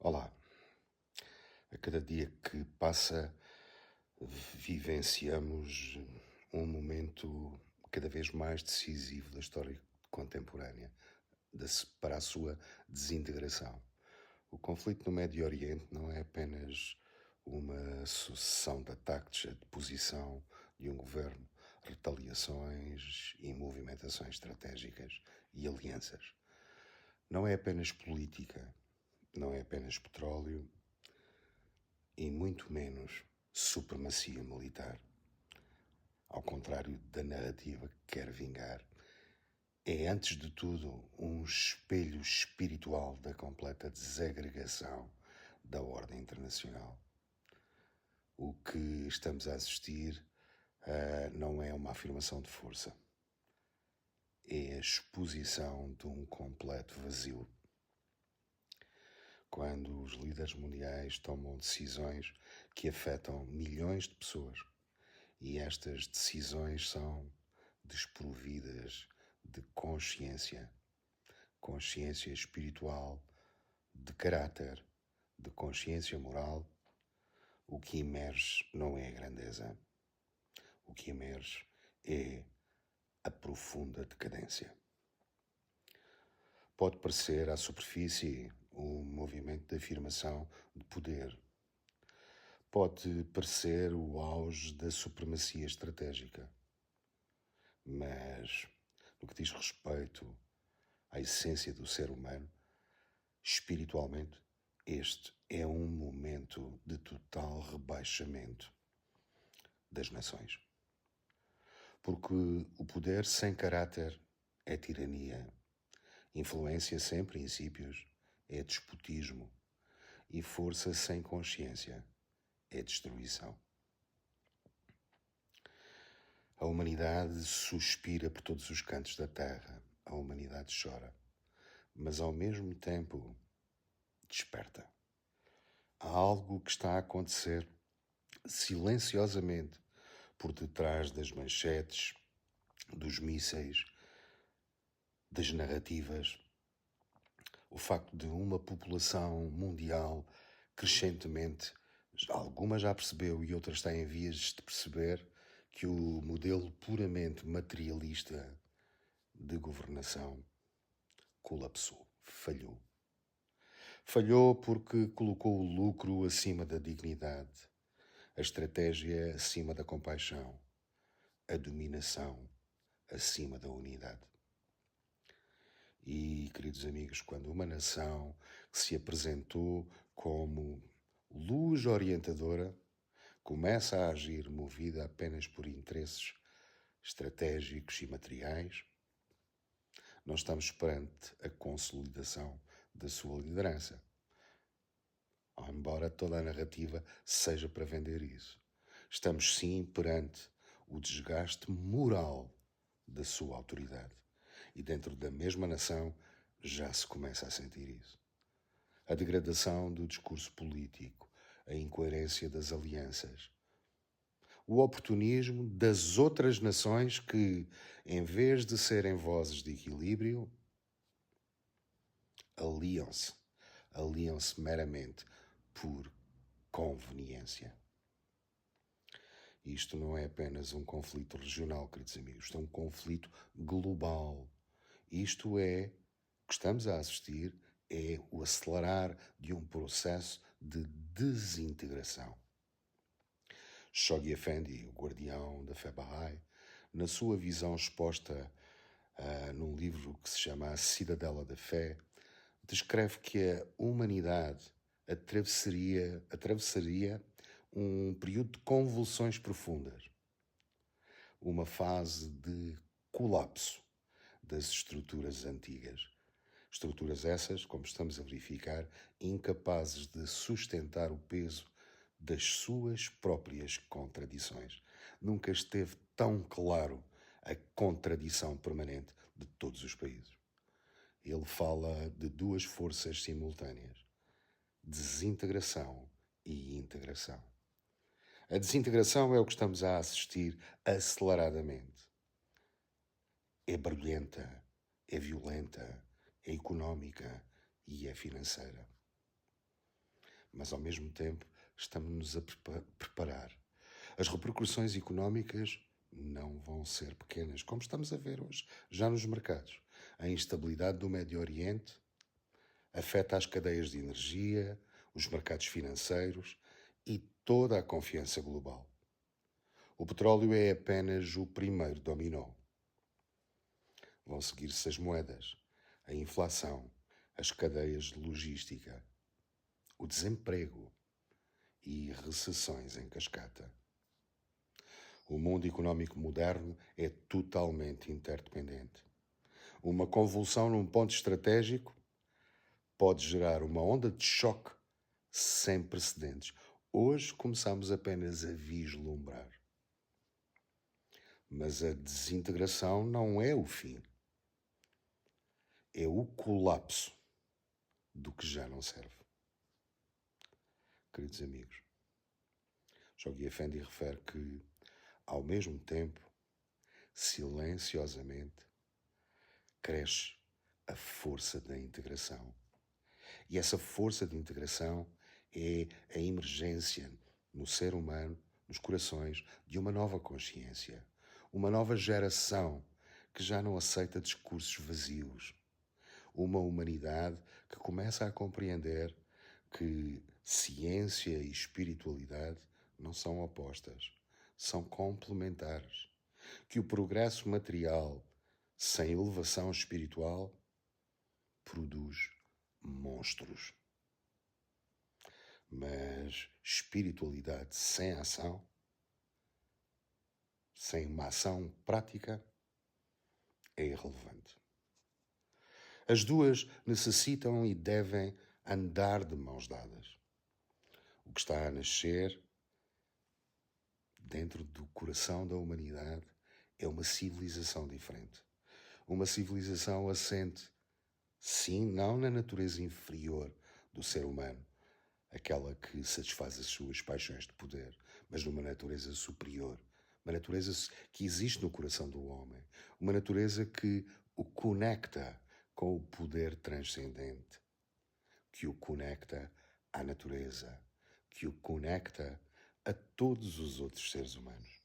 Olá, a cada dia que passa, vivenciamos um momento cada vez mais decisivo da história contemporânea para a sua desintegração. O conflito no Médio Oriente não é apenas uma sucessão de ataques, a deposição de um governo, retaliações e movimentações estratégicas e alianças. Não é apenas política, não é apenas petróleo e muito menos supremacia militar. Ao contrário da narrativa que quer vingar, é antes de tudo um espelho espiritual da completa desagregação da ordem internacional. O que estamos a assistir não é uma afirmação de força, é a exposição de um completo vazio. Quando os líderes mundiais tomam decisões que afetam milhões de pessoas e estas decisões são desprovidas de consciência espiritual, de caráter, de consciência moral, o que emerge não é a grandeza. O que emerge é a profunda decadência. Pode parecer à superfície um movimento de afirmação de poder. Pode parecer o auge da supremacia estratégica. Mas, no que diz respeito à essência do ser humano, espiritualmente, este é um momento de total rebaixamento das nações. Porque o poder sem caráter é tirania, influência sem princípios é despotismo e força sem consciência é destruição. A humanidade suspira por todos os cantos da terra, a humanidade chora, mas ao mesmo tempo desperta. Há algo que está a acontecer silenciosamente por detrás das manchetes, dos mísseis, das narrativas. O facto de uma população mundial crescentemente, alguma já percebeu e outras está em vias de perceber que o modelo puramente materialista de governação colapsou, falhou. Falhou porque colocou o lucro acima da dignidade, a estratégia acima da compaixão, a dominação acima da unidade. E, queridos amigos, quando uma nação que se apresentou como luz orientadora começa a agir movida apenas por interesses estratégicos e materiais, nós estamos perante a consolidação da sua liderança. Embora toda a narrativa seja para vender isso. Estamos sim perante o desgaste moral da sua autoridade. E dentro da mesma nação já se começa a sentir isso. A degradação do discurso político, a incoerência das alianças, o oportunismo das outras nações que, em vez de serem vozes de equilíbrio, aliam-se meramente por conveniência. Isto não é apenas um conflito regional, queridos amigos, isto é um conflito global. Isto é, o que estamos a assistir, é o acelerar de um processo de desintegração. Shoghi Effendi, o guardião da fé Bahá'í, na sua visão exposta num livro que se chama A Cidadela da Fé, descreve que a humanidade atravessaria um período de convulsões profundas, uma fase de colapso das estruturas antigas. Estruturas essas, como estamos a verificar, incapazes de sustentar o peso das suas próprias contradições. Nunca esteve tão claro a contradição permanente de todos os países. Ele fala de duas forças simultâneas: desintegração e integração. A desintegração é o que estamos a assistir aceleradamente. É barulhenta, é violenta, é económica e é financeira. mas ao mesmo tempo estamos-nos a preparar. As repercussões económicas não vão ser pequenas, como estamos a ver hoje, já nos mercados. A instabilidade do Médio Oriente afeta as cadeias de energia, os mercados financeiros e toda a confiança global. O petróleo é apenas o primeiro dominó. Vão seguir-se as moedas, a inflação, as cadeias de logística, o desemprego e recessões em cascata. O mundo económico moderno é totalmente interdependente. Uma convulsão num ponto estratégico pode gerar uma onda de choque sem precedentes. Hoje começamos apenas a vislumbrar. Mas a desintegração não é o fim. É o colapso do que já não serve. Queridos amigos, Shoghi Effendi refere que, ao mesmo tempo, silenciosamente, cresce a força da integração. E essa força de integração é a emergência no ser humano, nos corações, de uma nova consciência, uma nova geração que já não aceita discursos vazios, uma humanidade que começa a compreender que ciência e espiritualidade não são opostas, são complementares, que o progresso material sem elevação espiritual produz monstros. Mas espiritualidade sem ação, sem uma ação prática, é irrelevante. As duas necessitam e devem andar de mãos dadas. O que está a nascer dentro do coração da humanidade é uma civilização diferente. Uma civilização assente, sim, não na natureza inferior do ser humano, aquela que satisfaz as suas paixões de poder, mas numa natureza superior, uma natureza que existe no coração do homem, uma natureza que o conecta com o poder transcendente, que o conecta à natureza, que o conecta a todos os outros seres humanos.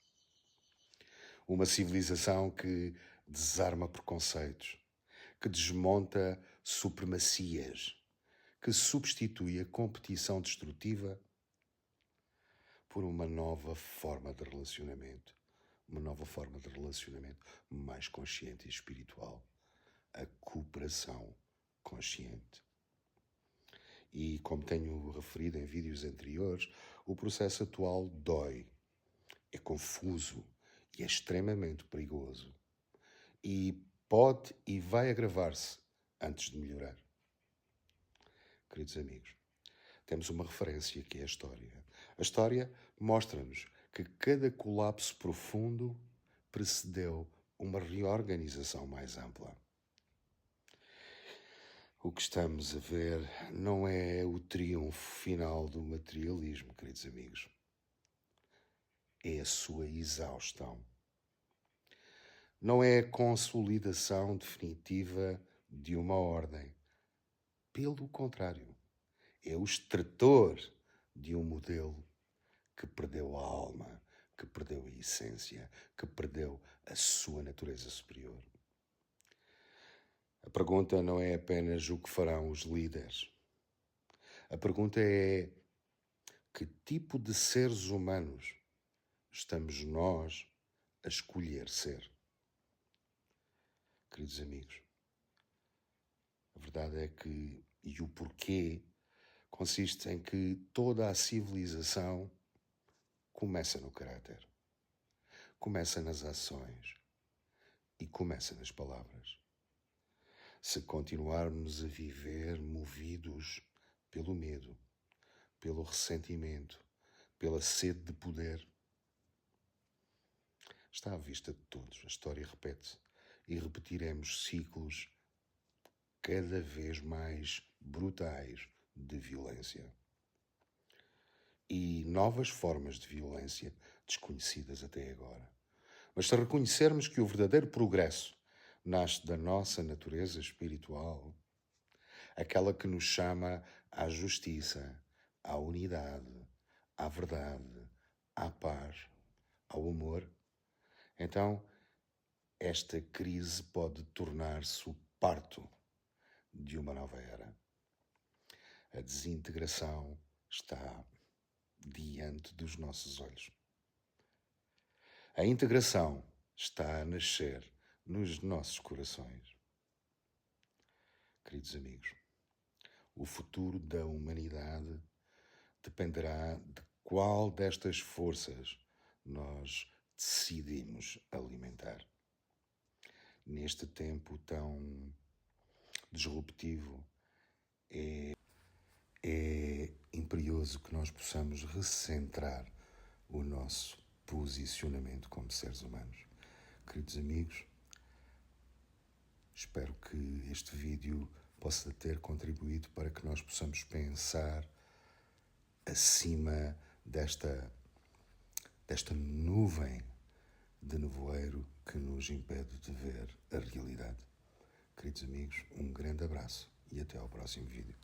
Uma civilização que desarma preconceitos, que desmonta supremacias, que substitui a competição destrutiva por uma nova forma de relacionamento, uma nova forma de relacionamento mais consciente e espiritual, a cooperação consciente. E, como tenho referido em vídeos anteriores, o processo atual dói, é confuso e é extremamente perigoso. E pode e vai agravar-se antes de melhorar. Queridos amigos, temos uma referência que é a história. A história mostra-nos que cada colapso profundo precedeu uma reorganização mais ampla. O que estamos a ver não é o triunfo final do materialismo, queridos amigos. É a sua exaustão. Não é a consolidação definitiva de uma ordem. Pelo contrário, é o extrator de um modelo que perdeu a alma, que perdeu a essência, que perdeu a sua natureza superior. A pergunta não é apenas o que farão os líderes. A pergunta é: que tipo de seres humanos estamos nós a escolher ser? Queridos amigos, a verdade é que, e o porquê, consiste em que toda a civilização começa no caráter, começa nas ações e começa nas palavras. Se continuarmos a viver movidos pelo medo, pelo ressentimento, pela sede de poder, está à vista de todos. A história repete-se e repetiremos ciclos cada vez mais brutais de violência. E novas formas de violência desconhecidas até agora. Mas se reconhecermos que o verdadeiro progresso nasce da nossa natureza espiritual, aquela que nos chama à justiça, à unidade, à verdade, à paz, ao amor, então esta crise pode tornar-se o parto de uma nova era. A desintegração está diante dos nossos olhos. A integração está a nascer nos nossos corações. Queridos amigos, o futuro da humanidade dependerá de qual destas forças nós decidimos alimentar. Neste tempo tão disruptivo, é imperioso que nós possamos recentrar o nosso posicionamento como seres humanos. Queridos amigos, espero que este vídeo possa ter contribuído para que nós possamos pensar acima desta nuvem de nevoeiro que nos impede de ver a realidade. Queridos amigos, um grande abraço e até ao próximo vídeo.